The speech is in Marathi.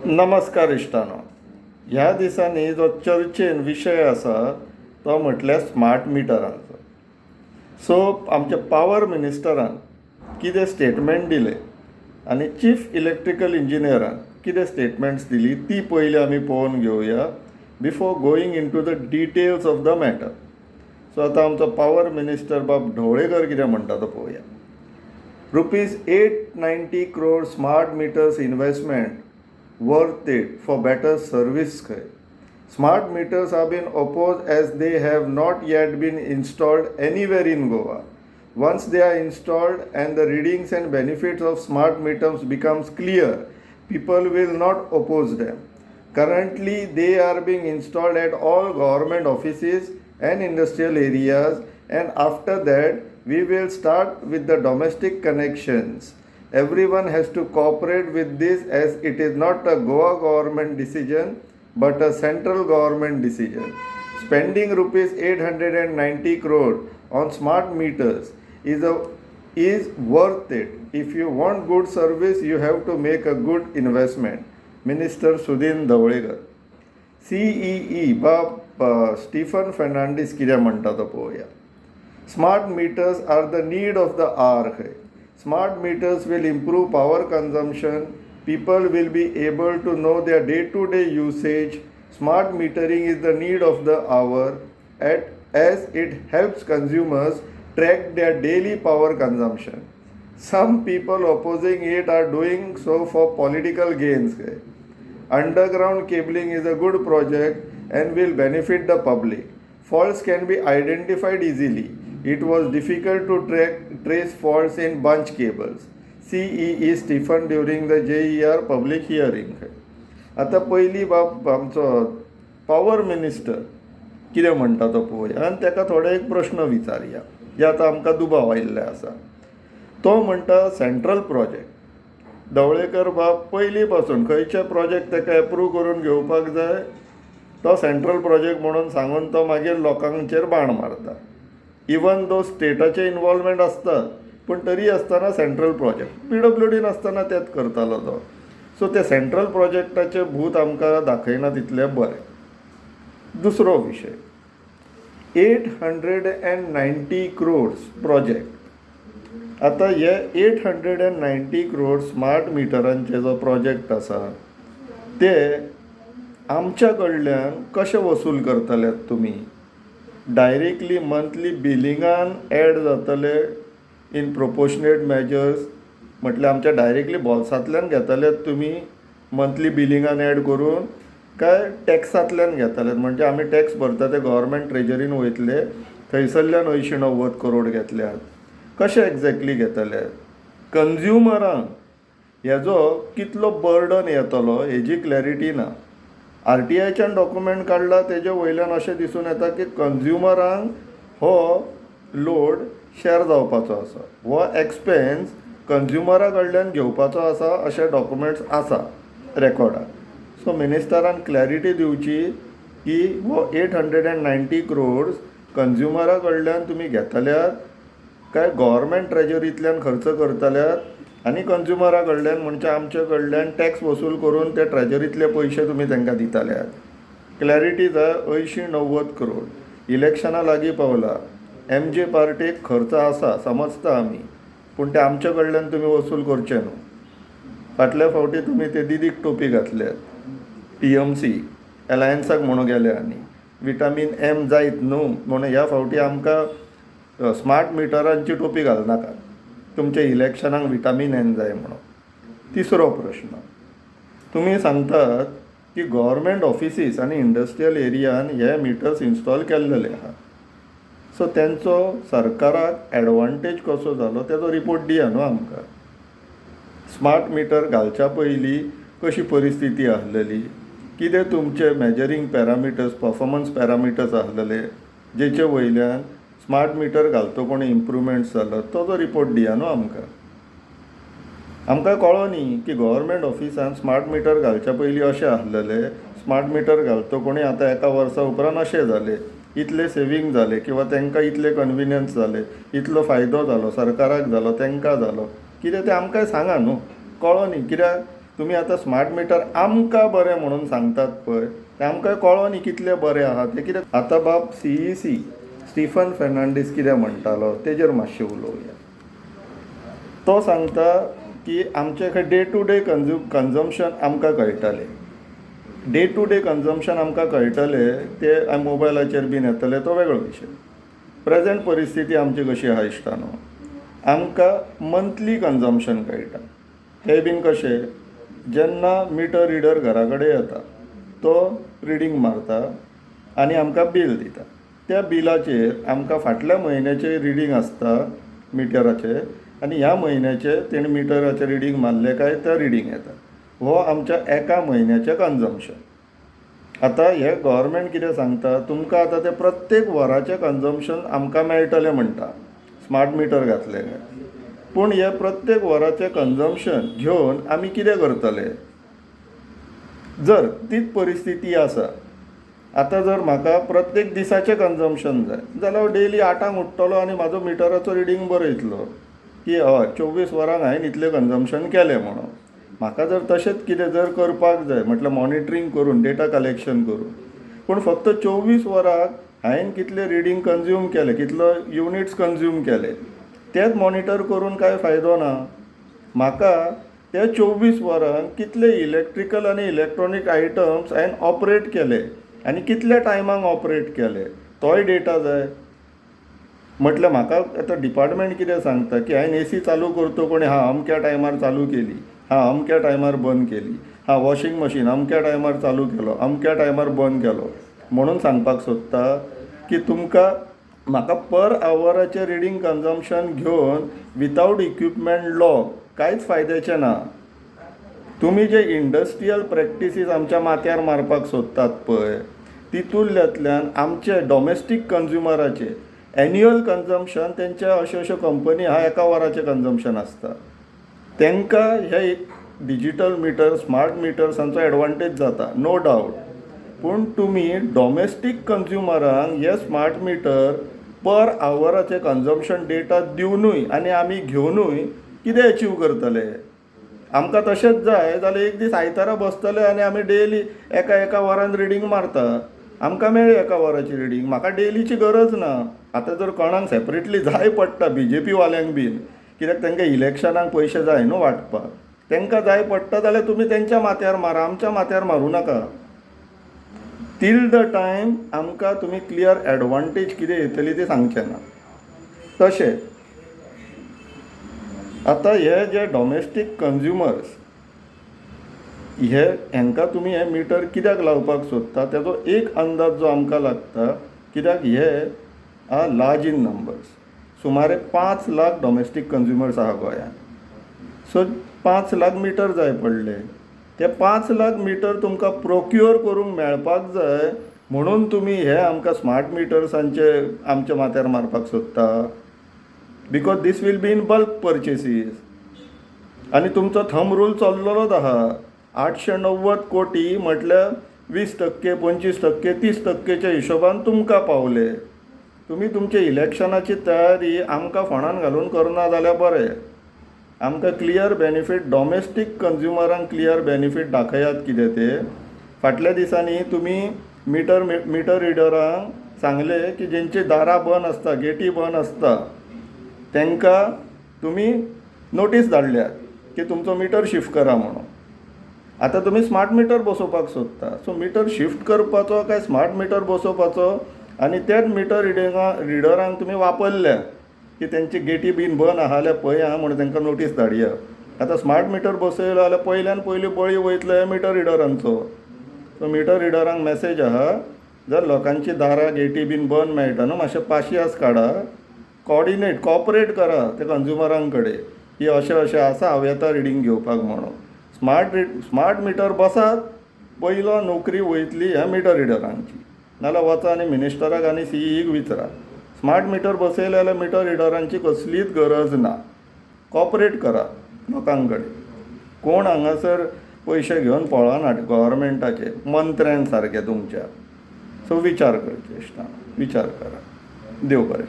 नमस्कार इश्टानो. ह्या दिसांनी जो चर्चेन विशय आसा तो म्हटल्यार स्मार्ट मिटरांचो. सो आमचे पावर मिनिस्टरान कितें स्टेटमेंट दिले आनी चीफ इलेक्ट्रिकल इंजिनियरान कितें स्टेटमेंट्स दिली ती पयलीं आमी पळोवन घेवया before going into the details of the matter. So आतां आमचो पावर मिनिस्टर बाब ढवळेकर कितें म्हणटा तो पळोवया. ₹890 crore smart meters investment worth it for better service. Smart meters have been opposed as they have not yet been installed anywhere in Goa. Once they are installed and the readings and benefits of smart meters becomes clear, people will not oppose them. Currently, they are being installed at all government offices and industrial areas, and after that, we will start with the domestic connections. Everyone has to cooperate with this as it is not a Goa government decision but a central government decision. Spending ₹890 crore on smart meters is worth it. If you want good service, you have to make a good investment. Minister Sudhin Dhawalekar. CEE Stephen Fernandes कितें म्हणटा तो पळोवया. Smart meters are the need of the hour. Smart meters will improve power consumption. People will be able to know their day-to-day usage. Smart metering is the need of the hour as it helps consumers track their daily power consumption. Some people opposing it are doing so for political gains. Underground cabling is a good project and will benefit the public. Faults can be identified easily. It was difficult to trace faults in bunch cables. CEE Stephen during the JER public hearing. आता पयली बाब आमचो पावर मिनिस्टर कितें म्हणटा तो पळोवया आनी ताका थोडे एक प्रश्न विचारया जे आतां आमकां दुबाव आयिल्ले आसा. तो म्हणटा सेंट्रल प्रोजेक्ट. ढवळेकर बाब पयलीं पासून खंयचे प्रोजेक्ट ताका एप्रूव करून घेवपाक जाय तो सेंट्रल प्रोजेक्ट म्हणून सांगून तो मागीर लोकांचेर बाण मारता. इवन दो स्टेटाचे इन्वॉल्वमेंट आसता पूण तरी आसतना सेंट्रल प्रोजेक्ट PWDन आसतना तेंच करतालो तो. सो ते सेंट्रल प्रोजेक्टाचे भूत आमकां दाखयना तितलें बरें. दुसरो विशय 890 crores प्रोजेक्ट. आतां हे 890 crores स्मार्ट मिटरांचे जो प्रोजेक्ट आसा ते आमच्या कडल्यान कशें वसूल करतलेत तुमी. डायरेक्टली मंथली बिलिंगान एड जातले इन प्रोपोर्शनेट मेजर्स म्हटल्यार आमच्या डायरेक्टली बॉल्सांतल्यान घेतलेत तुमी मंथली बिलिंगान एड करून काय टॅक्सांतल्यान घेतलेत म्हणजे आमी टॅक्स भरता ते गव्हर्मेंट ट्रेजरीन वयतले थंयसरल्यान 890 crore घेतल्यात. कशें एक्झॅक्टली घेतले. कंज्युमरांक हेजो कितलो बर्डन येतलो हेजी क्लॅरिटी ना. RTIच्यान डॉक्युमेंट काडला तेजे वयल्यान अशें दिसून येता की कंज्युमरांक हो लोड शेअर जावपाचो आसा. हो एक्सपेन्स कंज्युमरा कडल्यान घेवपाचो आसा अशें डॉक्युमेंट्स आसा रेकॉर्डार. सो मिनिस्टरान क्लॅरिटी दिवची की हो 890 crores कंज्युमरा कडल्यान तुमी घेतल्यात काय गव्हर्मेंट ट्रेजरींतल्यान खर्च करतल्यात आनी कंज्युमरा कडल्यान म्हणजे आमचे कडल्यान टॅक्स वसूल करून ते ट्रेजरींतले पयशे तुमी तांकां दिताल्यात. क्लॅरिटी जाय. 890 crore इलेक्शना लागीं पावला. MJ पार्टीक खर्च आसा समजता आमी पूण ते आमचे कडल्यान तुमी वसूल करचे न्हू. फाटल्या फावटी तुमी ते दिदीक टोपी घातल्यात TMC एलायन्साक म्हणून गेले आनी विटामीन M जायत न्हू म्हणून ह्या फावटी आमकां स्मार्ट मिटरांची टोपी घालनाका तुमच्या इलेक्शनाक विटामीन N जाय म्हणून. तिसरो प्रश्न तुमी सांगतात की गव्हर्मेंट ऑफिसीस आनी इंडस्ट्रियल एरियान हे मिटर्स इन्स्टॉल केल्लेले आहा. सो तेंचो सरकाराक एडवांटेज कसो जालो तेजो रिपोर्ट दिया न्हू आमकां. स्मार्ट मिटर घालच्या पयलीं कशी परिस्थिती आसलेली, कितें तुमचे मेजरींग पॅरामिटर्स परफॉर्मन्स पॅरामिटर्स आसलेले जेचे वयल्यान स्मार्ट मिटर घालतकोणी इम्प्रूवमेंट्स जालो तो रिपोर्ट दिया न्हू आमकां. आमकां कळो न्ही की गव्हर्मेंट ऑफिसान स्मार्ट मिटर घालच्या पयलीं अशें आसलेले स्मार्ट मिटर घालतकोणी आतां एका वर्सा उपरांत अशें जाले इतले सेवींग जाले किंवा तांकां इतले कन्विनियन्स जाले इतलो फायदो जालो सरकाराक जालो तांकां जालो कितें तें आमकां सांगा न्हू. कळो न्ही कित्याक तुमी आतां स्मार्ट मिटर आमकां बरें म्हणून सांगतात पळय तें आमकां कळो न्ही कितले बरें आहा तें कित्याक आतां बाब CEC स्टीफन फेर्नांडीस कितें म्हणटालो तेजेर मातशें उलोवया. तो सांगता की आमचे डे टू डे कंजम्पशन आमकां कळटलें. डे टू डे कंजम्पशन आमकां कळटलें ते मोबायलाचेर बीन येतले तो वेगळो विशय. प्रेझेंट परिस्थिती आमची कशी आहा इश्टानो, आमकां मंथली कंजम्पशन कळटा. हे बीन कशें, जेन्ना मिटर रिडर घरा कडेन येता तो रिडींग मारता आनी आमकां बील दिता. त्या बिलाचेर आमकां फाटल्या म्हयन्याचें रिडींग आसता मिटराचें आनी ह्या म्हयन्याचें तेणें मिटराचें रिडींग मारलें काय तें रिडींग येता. हो आमच्या एका म्हयन्याचें कंजम्पशन. आतां हे गव्हर्मेंट कितें सांगता, तुमकां आतां तें प्रत्येक वराचें कंजम्पशन आमकां मेळटलें म्हणटा स्मार्ट मिटर घातलें काय. पूण हे प्रत्येक वराचें कंजम्पशन घेवन आमी कितें करतले. जर तीच परिस्थिती आसा, आतां जर म्हाका प्रत्येक दिसाचें कंजम्पशन जाय जाल्यार हांव डेली 8 उठ्ठलो आनी म्हाजो मिटराचो रिडींग बरयतलो की हय 24 वरांक हांवें इतलें कंजम्पशन केलें म्हणून. म्हाका जर तशेंच कितें जर करपाक जाय म्हटल्यार मॉनिटरींग करून डेटा कलेक्शन करून, पूण फक्त 24 वरांक हांवें कितलें रिडींग कंज्यूम केलें, कितलो युनिट्स कंज्यूम केले तेंच मॉनिटर करून कांय फायदो ना. म्हाका त्या 24 वरांक कितले इलेक्ट्रिकल आनी इलेक्ट्रॉनीक आयटम्स हांवें ऑपरेट केले आनी कितल्या टायमाक ऑपरेट केले तोय डेटा जाय. म्हटल्यार म्हाका आतां डिपार्टमेंट कितें सांगता की हांवें AC चालू करता कोणी अमक्या टायमार चालू केली, अमक्या टायमार बंद केली, वॉशिंग मशीन अमक्या टायमार चालू केलो, अमक्या टायमार बंद केलो म्हणून सांगपाक सोदता की तुमकां म्हाका पर आवराचें रिडींग कंजम्पशन घेवन विथआवट इक्विपमेंट लॉग कांयच फायद्याचें ना. तुमी जे इंडस्ट्रियल प्रॅक्टिसीस आमच्या माथ्यार मारपाक सोदतात पळय तितूंतल्यान आमचे डॉमेस्टीक कंज्युमराचे एन्युअल कंजम्पशन तेंच्या अश्यो कंपनी एका वराचें कंजम्पशन आसता. तांकां हे डिजिटल मिटर स्मार्ट मिटर्सांचो एडवांटेज जाता नो डावट. पूण तुमी डॉमेस्टीक कंज्युमरांक हे स्मार्ट मिटर पर आवराचें कंजम्पशन डेटा दिवनूय आनी आमी घेवनूय कितें अचीव करतले. आमकां तशेंच जाय जाल्यार एक दीस आयतारा बसतले आनी आमी डेली एका वरान रिडींग मारता, आमकां मेळ्ळी एका वराची रिडींग. म्हाका डेलीची गरज ना. आतां जर कोणाक सेपरेटली जाय पडटा BJP वाल्यांक बीन, कित्याक तांकां इलेक्शनाक पयशे जाय न्हू वांटपाक, तांकां जाय पडटा जाल्यार तुमी तेंच्या माथ्यार मारा, आमच्या माथ्यार मारूं नाका. टील द टायम आमकां तुमी क्लियर एडवांटेज कितें येतली ती सांगचें ना. तशें आतां हे जे डॉमेस्टीक कंज्युमर्स हांकां तुमी हे मिटर कित्याक लावपाक सोदता तेजो एक अंदाज जो आमकां लागता, कित्याक हे लार्ज इन नंबर्स. सुमारे 5 लाख डॉमेस्टीक कंज्युमर्स आहा गोंयांत. सो 5 लाख मिटर जाय पडले. ते 5 लाख मिटर तुमकां प्रोक्युअर करूंक मेळपाक जाय म्हणून तुमी हे आमकां स्मार्ट मिटर्सांचे आमच्या माथ्यार मारपाक सोदता. Because these will be in bulk purchases. आनी तुमचो थंब रूल चल्लोच आहा 890 कोटी म्हटल्यार 20%, 25%, 30%च्या हिशोबान तुमकां पावले. तुमी तुमचे इलेक्शनाची तयारी आमकां फोंडान घालून करना जाल्यार बरें. आमकां क्लियर बेनिफीट डॉमेस्टीक कंज्युमरांक क्लियर बेनिफीट दाखयात कितें तें. फाटल्या दिसांनी तुमी मिटर रिडरांक सांगलें की जेंची दारां बंद आसता, गेटी बंद आसता तांकां तुमी नोटीस धाडल्यात की तुमचो मिटर शिफ्ट करा म्हणून. आतां तुमी स्मार्ट मिटर बसोवपाक सोदता. सो मिटर शिफ्ट करपाचो काय स्मार्ट मिटर बसोवपाचो आनी तेच मिटर रिडरांक तुमी वापरल्या की तेंची गेटी बीन बंद आहा जाल्यार पळया म्हणून तांकां नोटीस धाडया. आतां स्मार्ट मिटर बसयलो जाल्यार पयल्यान पयली बळी वयतलो हे मिटर रिडरांचो. सो मिटर रिडरांक मॅसेज आहा, जर लोकांची दारां गेटी बीन बंद मेळटा न्हू मातशें पाशियास काडा, कॉपरेट करा त्या कंज्युमरां कडेन की अशें आसा हांव येता रिडींग घेवपाक म्हणून. स्मार्ट मिटर बसात, पयलो नोकरी वयतली ह्या मिटर रिडरांची. नाल्यार वचा आनी मिनिस्टराक आनी CEक विचारा. स्मार्ट मिटर बसयले जाल्यार मिटर रिडरांची कसलीच गरज ना. कॉपरेट करा लोकां कडेन. कोण हांगासर पयशे घेवन पळना गव्हर्मेंटाचे मंत्र्यां सारके तुमच्या. सो विचार करचे इश्टान, विचार करा. देव बरें.